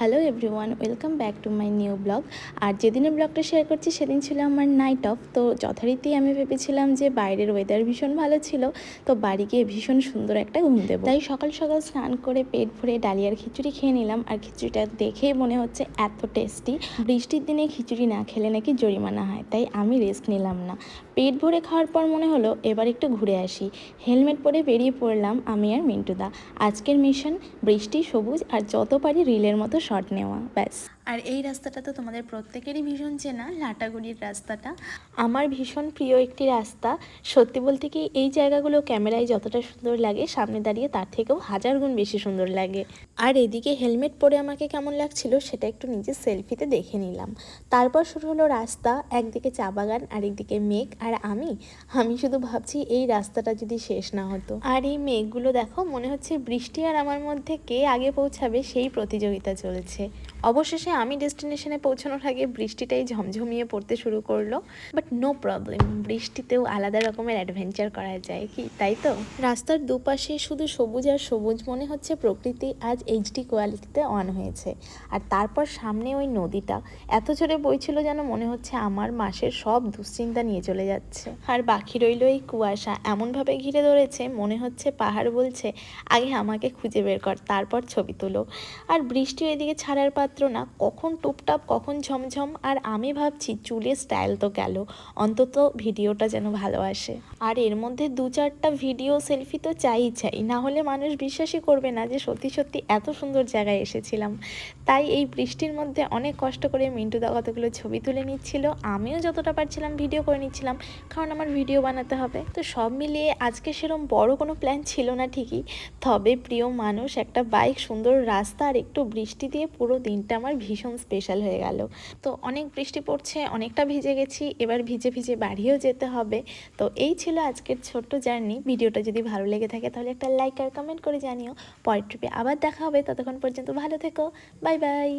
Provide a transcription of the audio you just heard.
Hello everyone, welcome back to my new blog. আর যেদিনের ব্লগটা শেয়ার করছি সেদিন ছিল আমার নাইট অফ। তো যথারীতি আমি ভেবেছিলাম যে বাইরের ওয়েদার ভীষণ ভালো ছিল, তো বাড়ি গিয়ে ভীষণ সুন্দর একটা ঘুম দেবো। তাই সকাল সকাল স্নান করে পেট ভরে ডালিয়ার খিচুড়ি খেয়ে নিলাম। আর খিচুড়িটা দেখেই মনে হচ্ছে এত টেস্টি। বৃষ্টির দিনে খিচুড়ি না খেলে নাকি জরিমানা হয়, তাই আমি রিস্ক নিলাম না। পেট ভরে খাওয়ার পর মনে হলো এবার একটু ঘুরে আসি। হেলমেট পরে বেরিয়ে পড়লাম আমি আর মিন্টুদা। আজকের মিশন বৃষ্টি, সবুজ আর যত পারি রিলের মতো শট নেওয়া, ব্যাস। আর এই রাস্তাটা তো তোমাদের প্রত্যেকেরই ভীষণ চেনা, লাটাগুড়ির রাস্তাটা আমার ভীষণ প্রিয় একটি রাস্তা। সত্যি বলতে কি, এই জায়গাগুলো ক্যামেরায় যতটা সুন্দর লাগে, সামনে দাঁড়িয়ে তার থেকেও হাজার গুণ বেশি সুন্দর লাগে। আর এদিকে হেলমেট পরে আমাকে কেমন লাগছিল সেটা একটু নিজের সেলফিতে দেখে নিলাম। তারপর শুরু হলো রাস্তা, একদিকে চা বাগান আর একদিকে মেঘ। আর আমি শুধু ভাবছি এই রাস্তাটা যদি শেষ না হতো। আর এই মেঘগুলো দেখো, মনে হচ্ছে বৃষ্টি আর আমার মধ্যে কে আগে পৌঁছাবে সেই প্রতিযোগিতা চলছে। অবশেষে আমি ডেস্টিনেশনে পৌঁছানোর আগে বৃষ্টিটাই ঝমঝমিয়ে পড়তে শুরু করলো। বাট নো প্রবলেম, বৃষ্টিতেও আলাদা রকমের অ্যাডভেঞ্চার করা যায়, কি তাই তো? রাস্তার দুপাশে শুধু সবুজ আর সবুজ, মনে হচ্ছে প্রকৃতি আজ এইচডি কোয়ালিটিতে অন হয়েছে। আর তারপর সামনে ওই নদীটা এত জোরে বইছিল যেন মনে হচ্ছে আমার মাসের সব দুশ্চিন্তা নিয়ে চলে যাচ্ছে। আর বাকি রইল এই কুয়াশা, এমনভাবে ঘিরে ধরেছে মনে হচ্ছে পাহাড় বলছে আগে আমাকে খুঁজে বের কর, তারপর ছবি তুলো। আর বৃষ্টি এদিকে ছাড়ার পাত্র না, কখন টুপটাপ কখন ঝমঝম। আর আমি ভাবছি চুলের স্টাইল তো গেল, অন্তত ভিডিওটা যেন ভালো আসে। আর এর মধ্যে 2-4টা ভিডিও সেলফি তো চাই, না হলে মানুষ বিশ্বাসই করবে না যে সত্যি সত্যি এত সুন্দর জায়গায় এসেছিলাম। তাই এই বৃষ্টির মধ্যে অনেক কষ্ট করে মিন্টুদা কতগুলো ছবি তুলে নিচ্ছিল, আমিও যতটা পারছিলাম ভিডিও করে নিচ্ছিলাম, কারণ আমার ভিডিও বানাতে হবে। তো সব মিলিয়ে আজকে সেরকম বড় কোনো প্ল্যান ছিল না ঠিকই, তবে প্রিয় মানুষ, একটা বাইক, সুন্দর রাস্তা আর একটু বৃষ্টি দিয়ে পুরো দিনটা আমার ভীষণ স্পেশাল হয়ে গেল। তো অনেক বৃষ্টি পড়ছে, অনেকটা ভিজে গেছি, এবার ভিজে ভিজে বাড়িও যেতে হবে। তো এই ছিল আজকের ছোট্ট জার্নি। ভিডিওটা যদি ভালো লেগে থাকে তাহলে একটা লাইক আর কমেন্ট করে জানিও। পরের ট্রিপে আবার দেখা হবে, ততক্ষণ পর্যন্ত ভালো থেকো, বাই বাই।